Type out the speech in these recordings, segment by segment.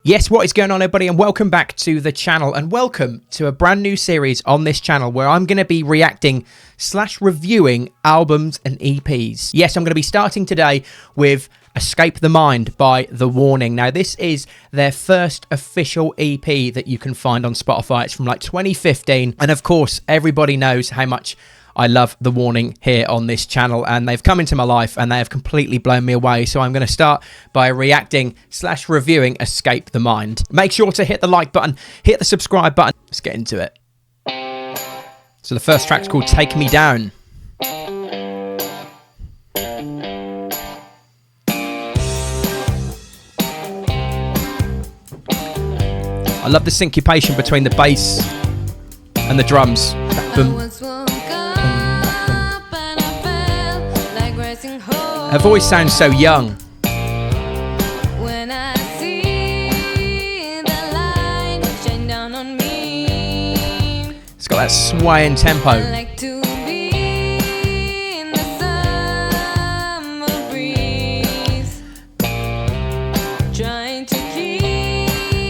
Yes, what is going on, everybody, and welcome back to the channel, and welcome to a brand new series on this channel where I'm going to be reacting / reviewing albums and EPs. Yes, I'm going to be starting today with Escape the Mind by The Warning. Now, this is their first official EP that you can find on Spotify. It's from like 2015, and of course, everybody knows how much I love The Warning here on this channel, and they've come into my life and they have completely blown me away. So I'm going to start by reacting / reviewing Escape the Mind. Make sure to hit the like button, hit the subscribe button. Let's get into it. So the first track's called Take Me Down. I love the syncopation between the bass and the drums. Boom. Her voice sounds so young. It's got that swaying tempo.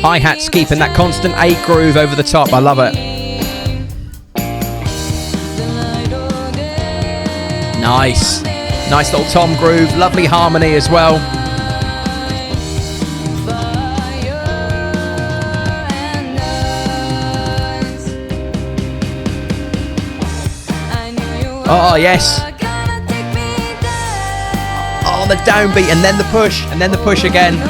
Hi-hats keeping that constant 8 groove over the top. I love it. Nice. Nice little tom groove, lovely harmony as well. Oh, yes. Oh, the downbeat, and then the push, and then the push again.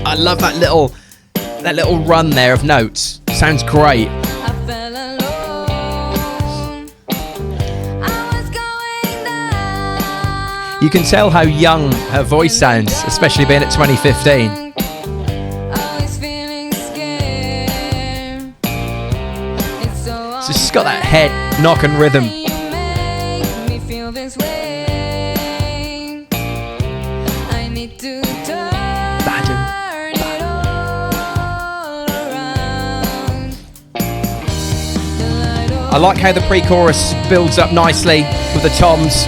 I love that little run there of notes. Sounds great. You can tell how young her voice sounds, especially being at 2015. So she's got that head knock and rhythm. I like how the pre-chorus builds up nicely with the toms,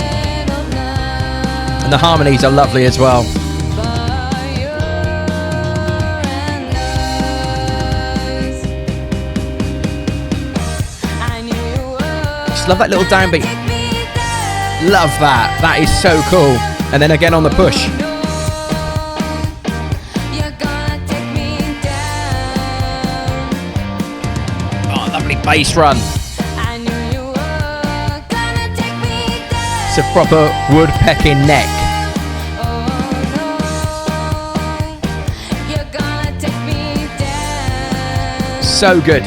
and the harmonies are lovely as well. Just love that little downbeat. Love that. That is so cool. And then again on the push. Oh, lovely bass run. It's a proper woodpecking neck. So good.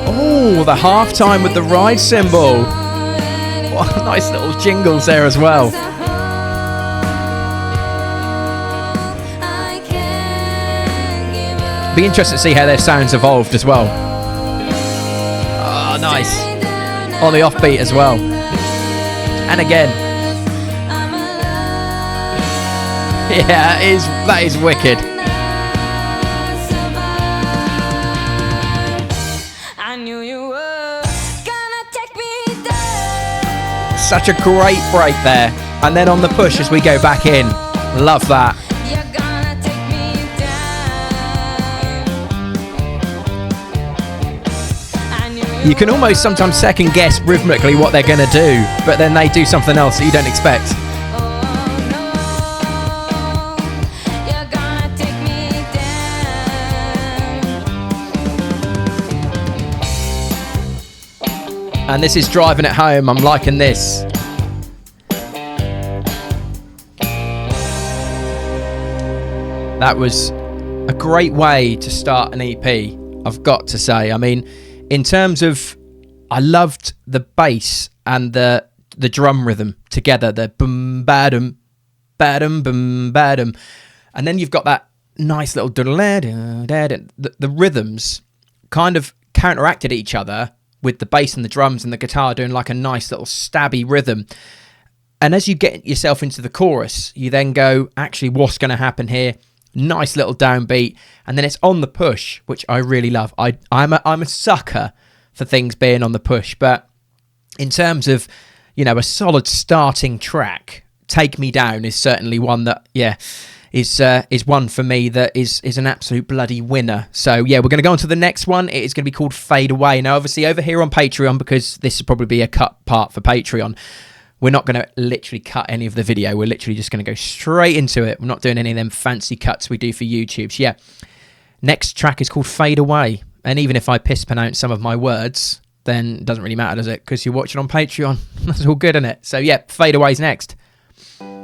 Oh, the halftime with the ride cymbal. What nice little jingles there as well. Be interested to see how their sounds evolved as well. Oh, nice. On the offbeat as well. And again. Yeah, that is wicked. Such a great break there. And then on the push as we go back in. Love that. You can almost sometimes second guess rhythmically what they're going to do, but then they do something else that you don't expect. And this is driving it home. I'm liking this. That was a great way to start an EP, I've got to say. I mean, in terms of, I loved the bass and the drum rhythm together, the boom badum badum boom badum, and then you've got that nice little the rhythms kind of counteracted each other with the bass and the drums and the guitar doing like a nice little stabby rhythm. And as you get yourself into the chorus, you then go, actually, what's going to happen here? Nice little downbeat, and then it's on the push, which I really love. I'm a sucker for things being on the push, but in terms of, you know, a solid starting track, Take Me Down is certainly one that, is one for me that is an absolute bloody winner. So yeah, we're going to go on to the next one. It is going to be called Fade Away. Now, obviously over here on Patreon, because this will probably be a cut part for Patreon, we're not going to literally cut any of the video. We're literally just going to go straight into it. We're not doing any of them fancy cuts we do for YouTube. So yeah, next track is called Fade Away. And even if I pronounce some of my words, then it doesn't really matter, does it? Because you're watching on Patreon. That's all good, isn't it? So yeah, Fade Away's next.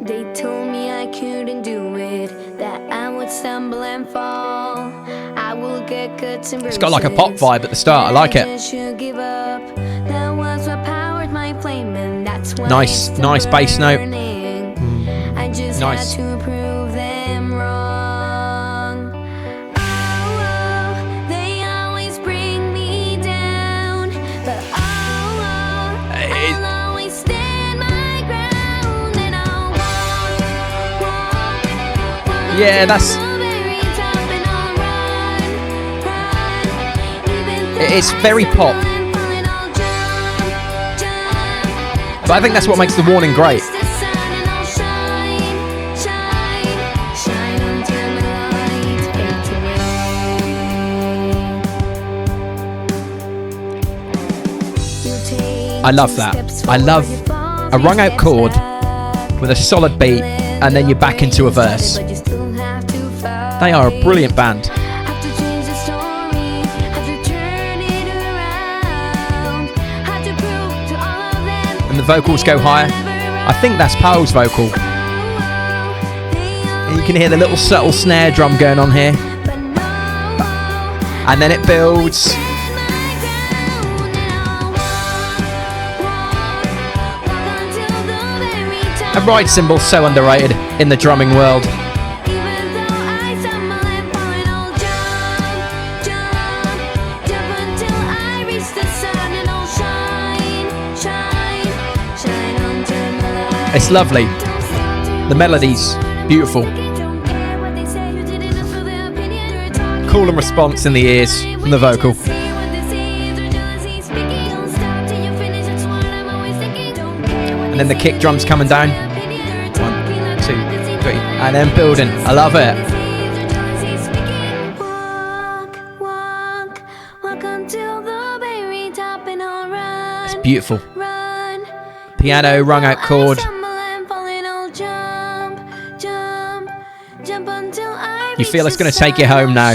They told me I couldn't do it, that I would stumble and fall. I will get cuts and bruises. It's got like a pop vibe at the start. I like it. Give up. That was what powered my flame, and that's why nice bass note. I just nice. had to prove them wrong. Oh, they always bring me down, but I'll always stand my ground, and I'll walk yeah, that's. It's very pop, but I think that's what makes The Warning great. I love that. I love a wrung out chord with a solid beat, and then you're back into a verse. They are a brilliant band. And the vocals go higher. I think that's Powell's vocal. And you can hear the little subtle snare drum going on here. And then it builds. A ride cymbal's so underrated in the drumming world. It's lovely. The melody's beautiful. Cool and response in the ears from the vocal. And then the kick drum's coming down. 1, 2, 3. And then building. I love it. It's beautiful. Piano, wrung out chord. You feel it's going to take you home now.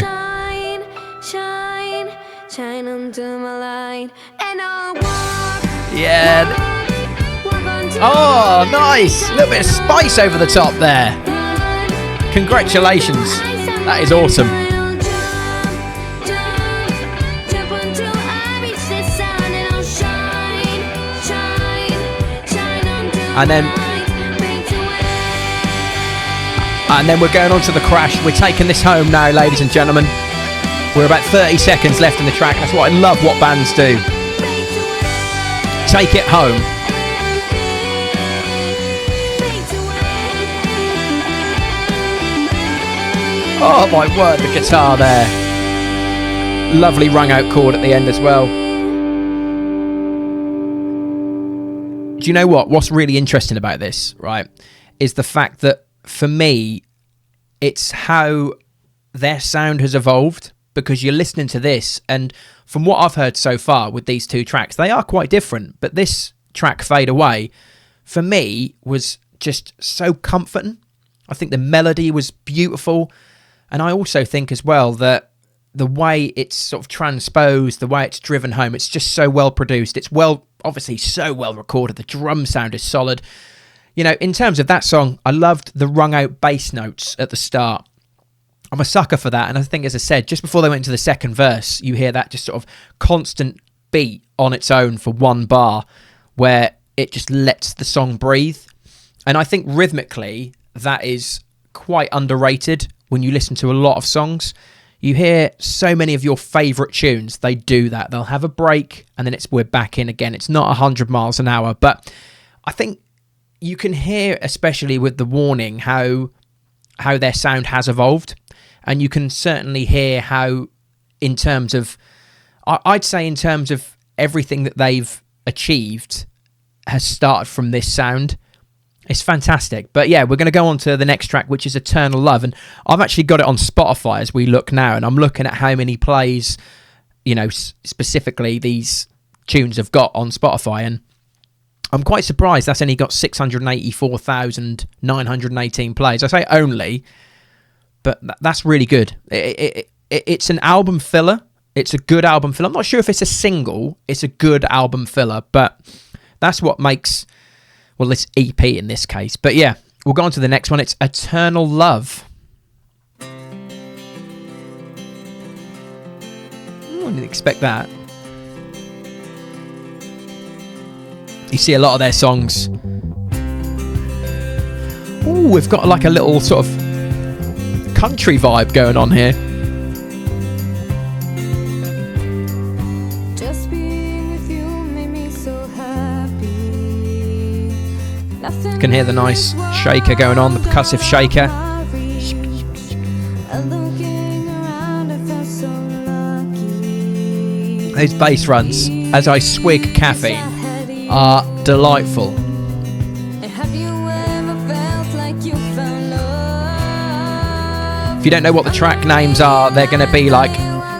Yeah. Oh, nice. A little bit of spice over the top there. Congratulations. That is awesome. And then we're going on to the crash. We're taking this home now, ladies and gentlemen. We're about 30 seconds left in the track. That's what I love what bands do. Take it home. Oh my word, the guitar there. Lovely wrung out chord at the end as well. Do you know what? What's really interesting about this, right, is the fact that for me, it's how their sound has evolved, because you're listening to this, and from what I've heard so far with these two tracks, they are quite different. But this track, Fade Away, for me, was just so comforting. I think the melody was beautiful. And I also think as well that the way it's sort of transposed, the way it's driven home, it's just so well produced. It's obviously so well recorded. The drum sound is solid. You know, in terms of that song, I loved the wrung out bass notes at the start. I'm a sucker for that. And I think, as I said, just before they went into the second verse, you hear that just sort of constant beat on its own for one bar where it just lets the song breathe. And I think rhythmically, that is quite underrated when you listen to a lot of songs. You hear so many of your favourite tunes, they do that. They'll have a break and then we're back in again. It's not 100 miles an hour, but I think you can hear, especially with The Warning, how their sound has evolved. and you can certainly hear how, in terms of, I'd say in terms of everything that they've achieved has started from this sound. It's fantastic. But yeah, we're going to go on to the next track, which is Eternal Love. And I've actually got it on Spotify as we look now, and I'm looking at how many plays, you know, specifically these tunes have got on Spotify, and I'm quite surprised that's only got 684,918 plays. I say only, but that's really good. It's an album filler. It's a good album filler. I'm not sure if it's a single. It's a good album filler, but that's what makes, well, this EP in this case. But yeah, we'll go on to the next one. It's Eternal Love. I didn't expect that. You see a lot of their songs. Ooh, we've got like a little sort of country vibe going on here. Just being with you made me so happy. You can hear the nice shaker going on, the percussive shaker. Those bass runs as I swig caffeine are delightful. If you don't know what the track names are, they're going to be like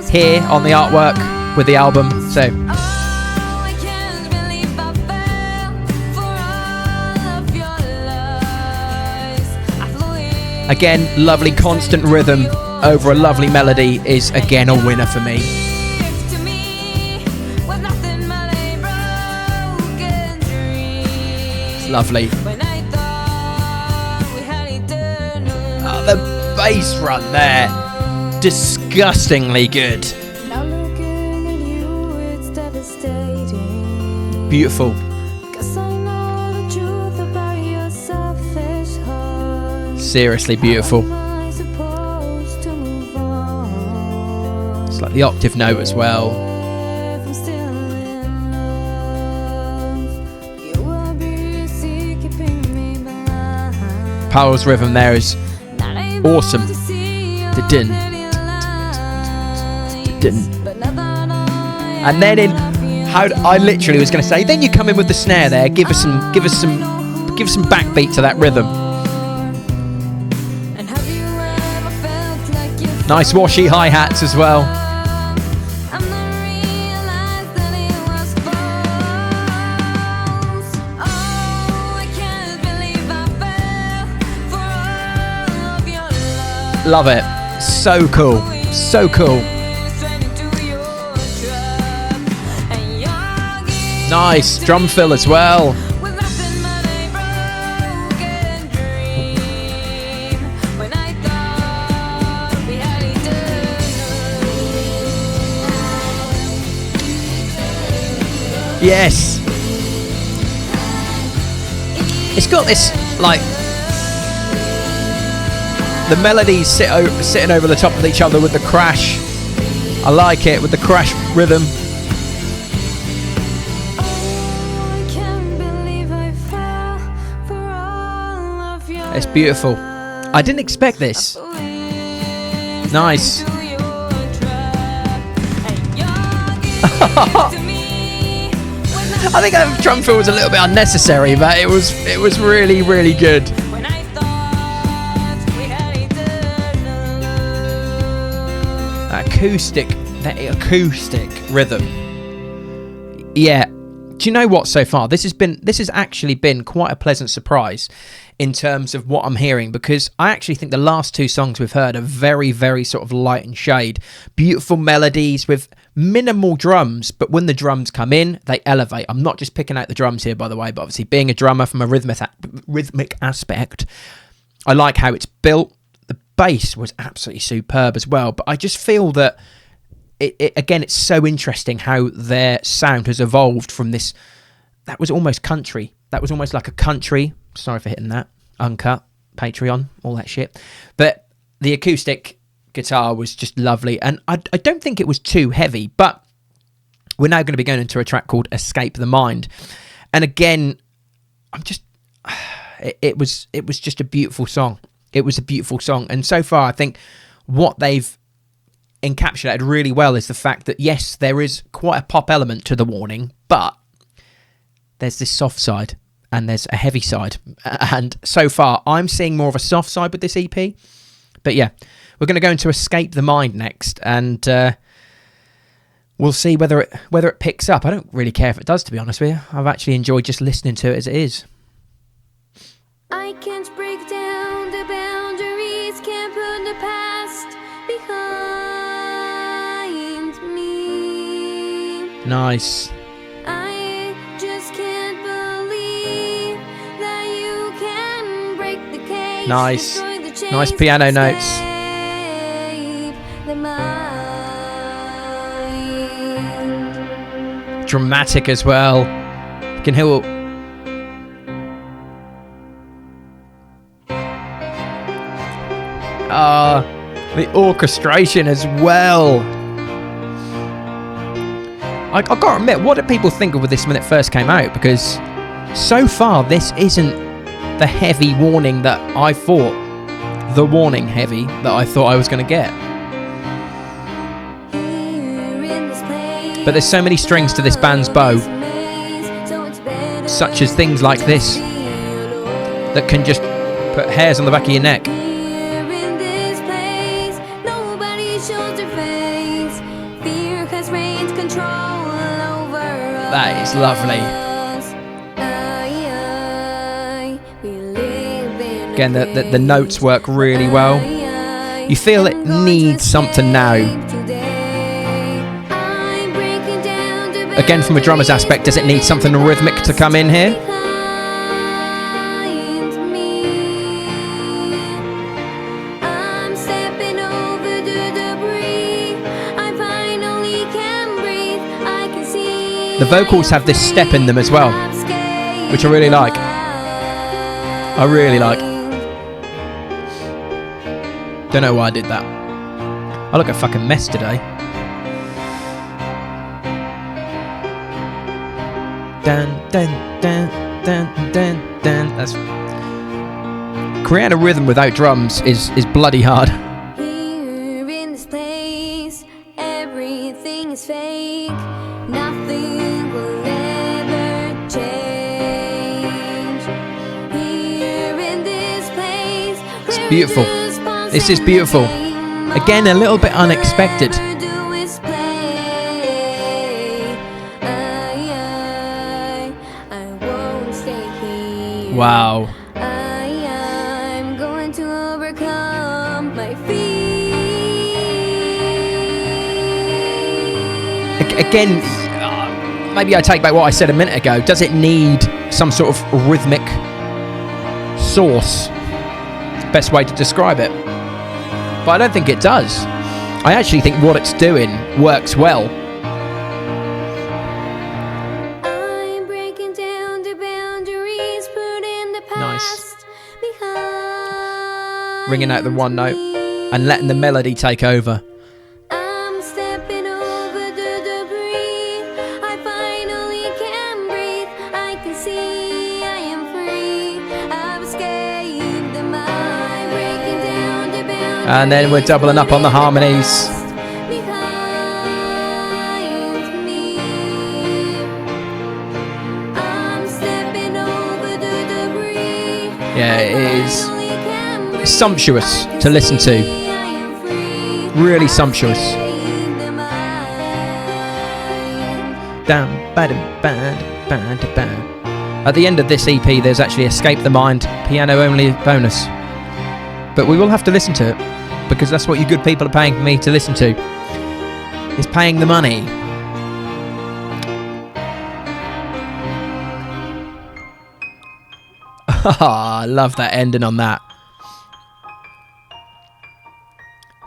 here on the artwork with the album. So again, lovely constant rhythm over a lovely melody is again a winner for me. Lovely. Oh, the bass run there, disgustingly good. Beautiful. Seriously beautiful. It's like the octave note as well. Powell's rhythm there is awesome. Dun, dun. And then in how I literally was going to say, then you come in with the snare there, give us some backbeat to that rhythm. Nice washy hi-hats as well. Love it. So cool. So cool. Nice drum fill as well. Yes. It's got this, like, the melodies sitting over the top of each other with the crash. I like it with the crash rhythm. It's beautiful. I didn't expect this. Nice. I think that drum fill was a little bit unnecessary, but it was really, really good. That acoustic rhythm. Yeah. Do you know what, so far this has actually been quite a pleasant surprise in terms of what I'm hearing, because I actually think the last two songs we've heard are very, very sort of light and shade. Beautiful melodies with minimal drums, but when the drums come in, they elevate. I'm not just picking out the drums here, by the way, but obviously being a drummer from a rhythmic aspect, I like how it's built. The bass was absolutely superb as well, but I just feel that again, it's so interesting how their sound has evolved from this. That was almost country. That was almost like a country. Sorry for hitting that. Uncut, Patreon, all that shit. But the acoustic guitar was just lovely. And I don't think it was too heavy, but we're now going to be going into a track called Escape the Mind. And again, it was just a beautiful song. It was a beautiful song. And so far, I think what they've encapsulated really well is the fact that, yes, there is quite a pop element to The Warning, but there's this soft side and there's a heavy side. And so far, I'm seeing more of a soft side with this EP. But yeah, we're going to go into Escape the Mind next, and we'll see whether it picks up. I don't really care if it does, to be honest with you. I've actually enjoyed just listening to it as it is. I can't break down the boundaries, can't put the past behind me. Nice. I just can't believe that you can break the cage. Nice. Destroy the chains, Nice piano notes. escape the mind. Dramatic as well. You can hear... the orchestration as well. I gotta admit, what did people think of this when it first came out? Because so far, this isn't the heavy Warning that I thought, the Warning heavy that I thought I was going to get. But there's so many strings to this band's bow, such as things like this, that can just put hairs on the back of your neck. That is lovely. Again, the notes work really well. You feel it needs something now. Again, from a drummer's aspect, does it need something rhythmic to come in here? The vocals have this step in them as well, which I really like. I really like. Don't know why I did that. I look a fucking mess today. Dun dun dun dun dun dun. That's creating a rhythm without drums is bloody hard. Here in this place, everything is fake. Nothing will ever change. Here in this place, it's beautiful. This is beautiful. Again, a little bit unexpected. Wow. I'm going to overcome my fear. Again, maybe I take back what I said a minute ago. Does it need some sort of rhythmic source? Best way to describe it. But I don't think it does. I actually think what it's doing works well. I'm breaking down the boundaries, putting the past behind. Ringing out the one note and letting the melody take over. I'm stepping over the debris. I finally can breathe. I can see I am free. I've escaped the mind. Breaking down the boundaries. And then we're doubling up on the harmonies. Behind me. I'm stepping over the debris. Yeah, it is Finally can breathe. sumptuous to listen to. I am free. Really sumptuous. Escape the mind. Down, ba-dum, ba-dum, ba-dum, ba-dum. At the end of this EP, there's actually Escape the Mind, piano only bonus. But we will have to listen to it, because that's what you good people are paying me to listen to. Is paying the money. I love that ending on that.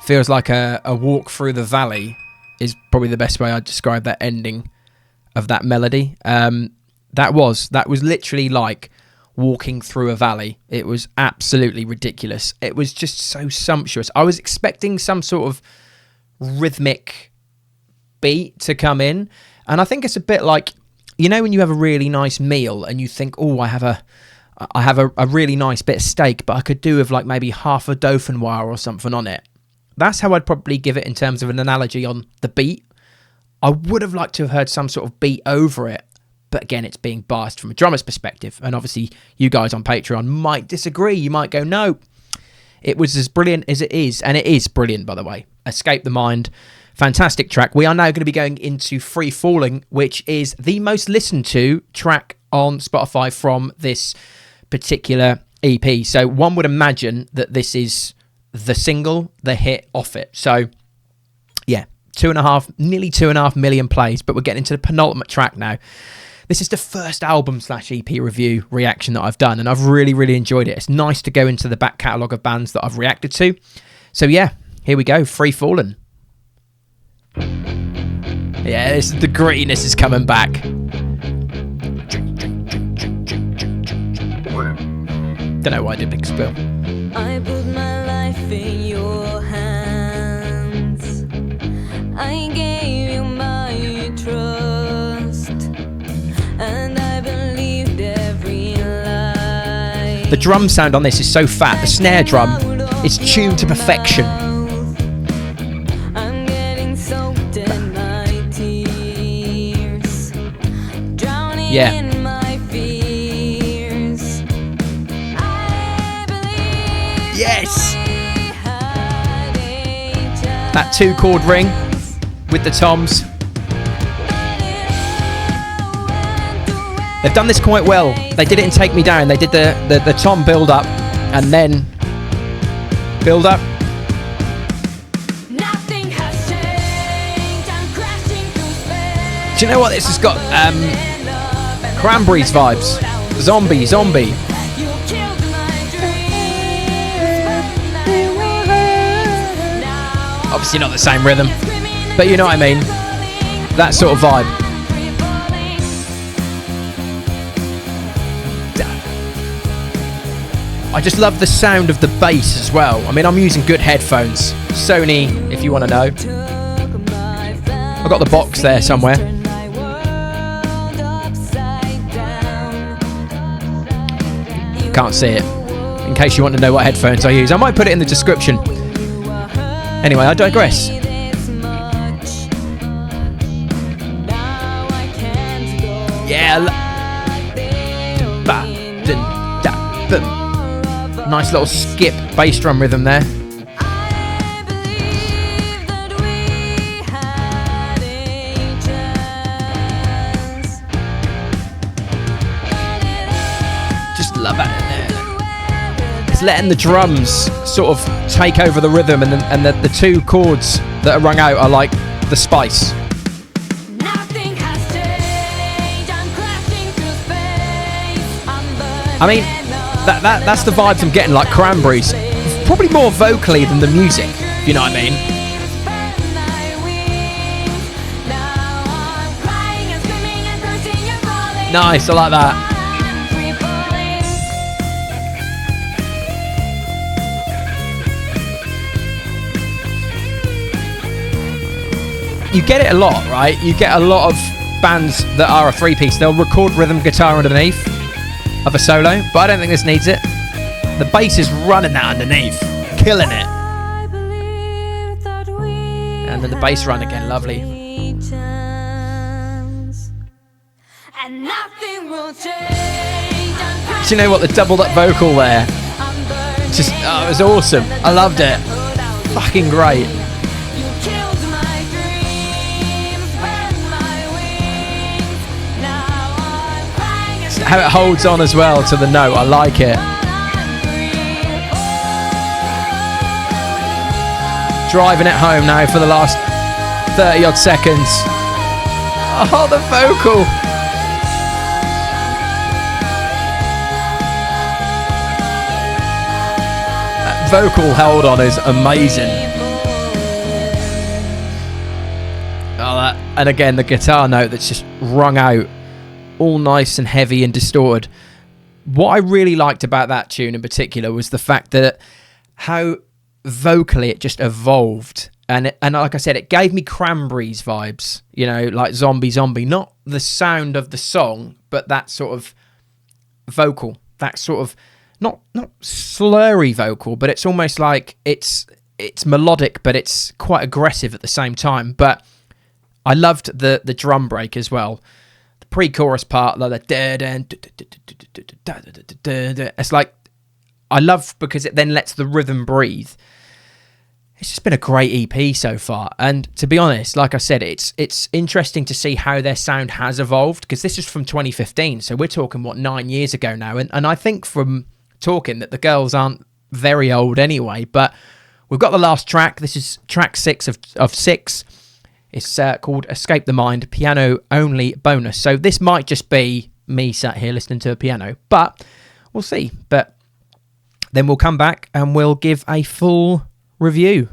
Feels like a walk through the valley is probably the best way I'd describe that ending of that melody. That was literally like walking through a valley. It was absolutely ridiculous. It was just so sumptuous. I was expecting some sort of rhythmic beat to come in, and I think it's a bit like, you know, when you have a really nice meal and you think, oh, I have a really nice bit of steak, but I could do with like maybe half a Dauphinoise or something on it. That's how I'd probably give it in terms of an analogy on the beat. I would have liked to have heard some sort of beat over it, but again, it's being biased from a drummer's perspective. And obviously, you guys on Patreon might disagree. You might go, no, it was as brilliant as it is. And it is brilliant, by the way. Escape the Mind. Fantastic track. We are now going to be going into Free Falling, which is the most listened to track on Spotify from this particular EP. So one would imagine that this is the single, the hit off it. So yeah, nearly 2.5 million plays, but we're getting into the penultimate track now. This is the first album/EP review reaction that I've done, and I've really, really enjoyed it. It's nice to go into the back catalogue of bands that I've reacted to. So yeah, here we go, Free Falling. Yeah, the grittiness is coming back. Don't know why I did Big Spill. I put my life in your hands. I gave you my trust, and I believed every lie. The drum sound on this is so fat. The snare drum is tuned to perfection. I'm getting soaked in my tears, drowning Yeah. in my fears. I believe Yes! we had each That 2-chord ring with the toms. They've done this quite well. They did it in Take Me Down. They did the tom build up and then build up. Nothing has changed. I'm crashing through space. Do you know what? This has got Cranberries vibes. Zombie. You killed my dreams, but my wings. Now Obviously not the same rhythm, I'm screaming but you know what I mean. That sort of vibe. free falling. I just love the sound of the bass as well. I mean, I'm using good headphones. Sony, if you want to know. Took my I've got the box there somewhere. turned my world upside down. Can't see it. In case you want to know what headphones I use, I might put it in the description. Anyway, I digress. This much. Now I can't go Yeah. Ba, dun, da, bum. Nice little skip bass drum rhythm there. I believe that we had a chance. Just love it. It's letting the drums sort of take over the rhythm, and the 2 chords that are rung out are like the spice. Nothing has changed. I'm crashing through space. I'm burning I mean, that's the vibes I'm getting, like Cranberries. Probably more vocally than the music, if you know what I mean. Nice, I like that. You get it a lot, right? You get a lot of bands that are a 3-piece. They'll record rhythm guitar underneath of a solo, but I don't think this needs it. The bass is running that underneath, killing it. And then the bass run again, lovely. And nothing will change. Do you know what? The doubled up vocal there, just, oh, it was awesome. I loved it. Fucking great. You killed my dreams, burned my wings. Now I'm crying and How it holds on as well to the note, I like it. Driving it home now for the last 30 odd seconds. Oh, the vocal. That vocal held on is amazing. Oh, that, and again, the guitar note that's just rung out, all nice and heavy and distorted. What I really liked about that tune in particular was the fact that how vocally it just evolved, and like I said, it gave me Cranberries vibes, you know, like Zombie, not the sound of the song, but that sort of vocal, that sort of not slurry vocal, but it's almost like it's it's melodic, but it's quite aggressive at the same time. But I loved the drum break as well. The pre-chorus part, like it's like, I love because it then lets the rhythm breathe. It's just been a great EP so far. And to be honest, like I said, it's interesting to see how their sound has evolved, because this is from 2015. So we're talking, 9 years ago now. And I think from talking that the girls aren't very old anyway. But we've got the last track. This is track 6 of 6. It's called Escape the Mind, piano only bonus. So this might just be me sat here listening to a piano, but we'll see. But then we'll come back and we'll give a full review,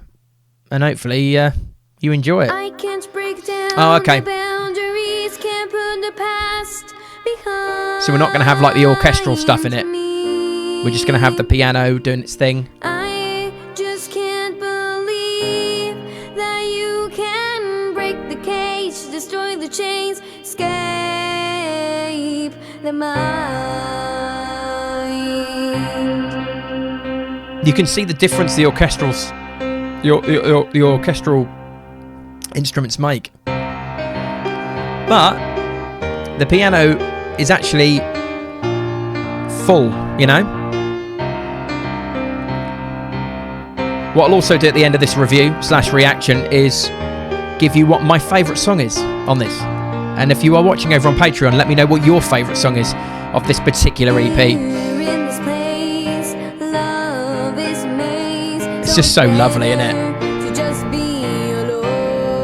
and hopefully you enjoy it. I can't break down okay. the boundaries, can't put the past behind. So we're not going to have like the orchestral stuff in it. We're just going to have the piano doing its thing. I just can't believe that you can break the cage, destroy the chains, escape the mind. You can see the difference the orchestrals, the orchestral instruments make. But the piano is actually full, you know. What I'll also do at the end of this review / reaction is give you what my favourite song is on this. And if you are watching over on Patreon, let me know what your favourite song is of this particular EP. It's just so lovely, isn't it? To just be alone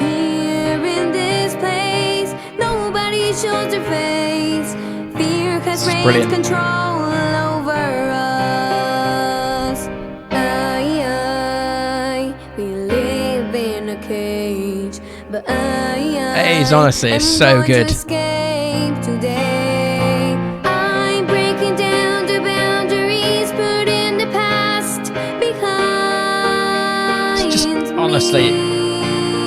here in this place. Nobody shows their face. Fear has raised control over us. We live in a cage, but it is, honestly, it's so good. Escape today. I'm breaking down the boundaries, putting the past behind. It's just, honestly,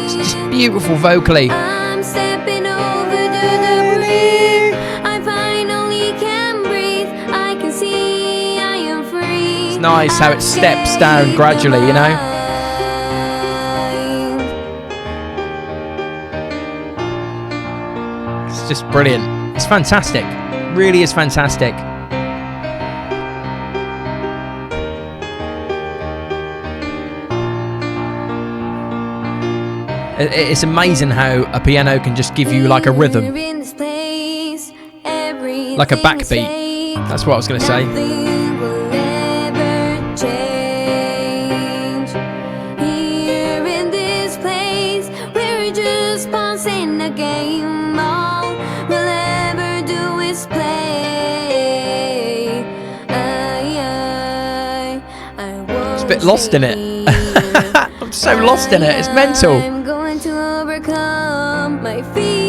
it's just beautiful vocally. I'm stepping over the debris. I finally can breathe. I can see I am free. It's nice how it steps down gradually, you know. It's just brilliant. It's fantastic. Really is fantastic. It's amazing how a piano can just give you like a rhythm, like a backbeat. That's what I was going to say. Nothing will ever change. Here in this place, we're just pausing a game. All we'll ever do is play. It's a bit lost in it. I'm so lost in it. It's mental. I'm going to overcome my fears.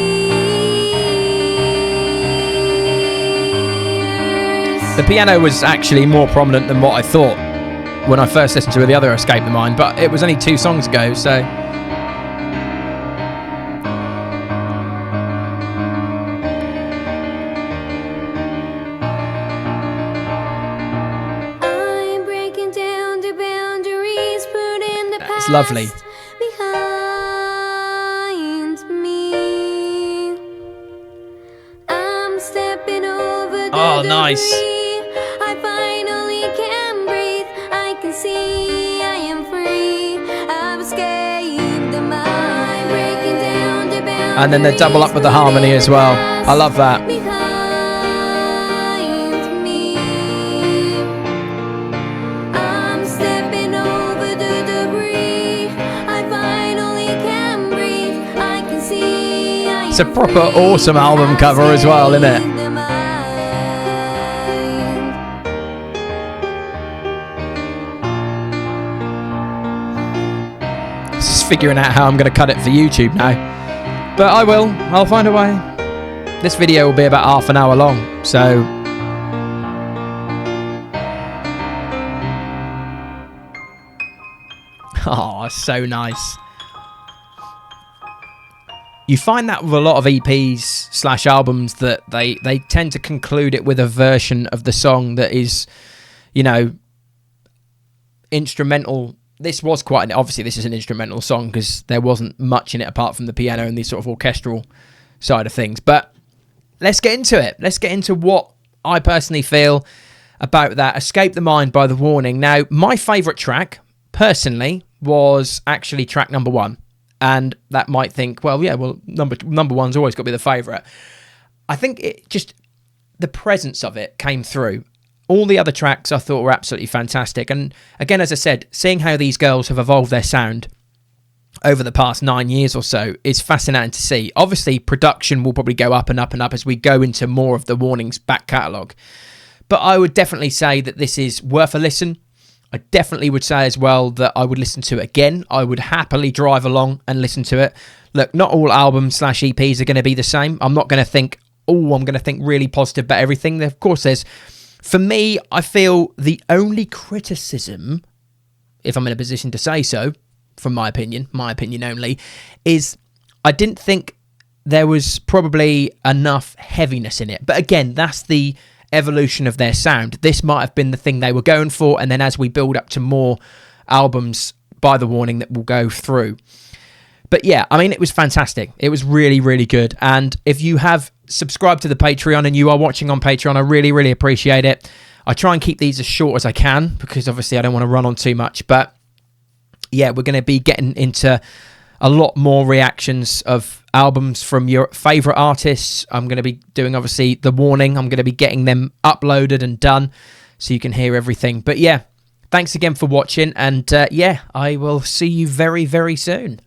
The piano was actually more prominent than what I thought when I first listened to the other Escape the Mind, but it was only 2 songs ago, so... I'm breaking down the boundaries, putting the It's lovely. past behind me. I'm stepping over the Oh, nice. debris. I finally can breathe. I can see I am free. I've escaped the mind. Breaking down the boundaries. And then they double up with the harmony as well. I love that. Behind me. I'm stepping over the debris. I finally can breathe. I can see I It's a am proper free. awesome album cover as well, isn't it? Escape the mind. Just figuring out how I'm going to cut it for YouTube now. But I will. I'll find a way. This video will be about half an hour long, so... Oh, so nice. You find that with a lot of EPs / albums that they tend to conclude it with a version of the song that is, you know, instrumental. This was quite obviously this is an instrumental song because there wasn't much in it apart from the piano and the sort of orchestral side of things. But let's get into it. Let's get into what I personally feel about that. Escape the Mind by The Warning. Now, my favourite track, personally, was actually track number 1. And that might think, well, yeah, well, number one's always got to be the favourite. I think it just, the presence of it came through. All the other tracks I thought were absolutely fantastic. And again, as I said, seeing how these girls have evolved their sound over the past 9 years or so is fascinating to see. Obviously, production will probably go up and up and up as we go into more of The Warning's back catalogue. But I would definitely say that this is worth a listen. I definitely would say as well that I would listen to it again. I would happily drive along and listen to it. Look, not all albums/EPs are going to be the same. I'm not going to think, I'm going to think really positive about everything. Of course, there's... For me, I feel the only criticism, if I'm in a position to say so, from my opinion only, is I didn't think there was probably enough heaviness in it. But again, that's the evolution of their sound. This might have been the thing they were going for, and then as we build up to more albums by The Warning that will go through. But yeah, I mean, it was fantastic. It was really, really good. And if you have subscribed to the Patreon and you are watching on Patreon, I really, really appreciate it. I try and keep these as short as I can because obviously I don't want to run on too much. But yeah, we're going to be getting into a lot more reactions of albums from your favourite artists. I'm going to be doing, obviously, The Warning. I'm going to be getting them uploaded and done so you can hear everything. But yeah, thanks again for watching. And yeah, I will see you very, very soon.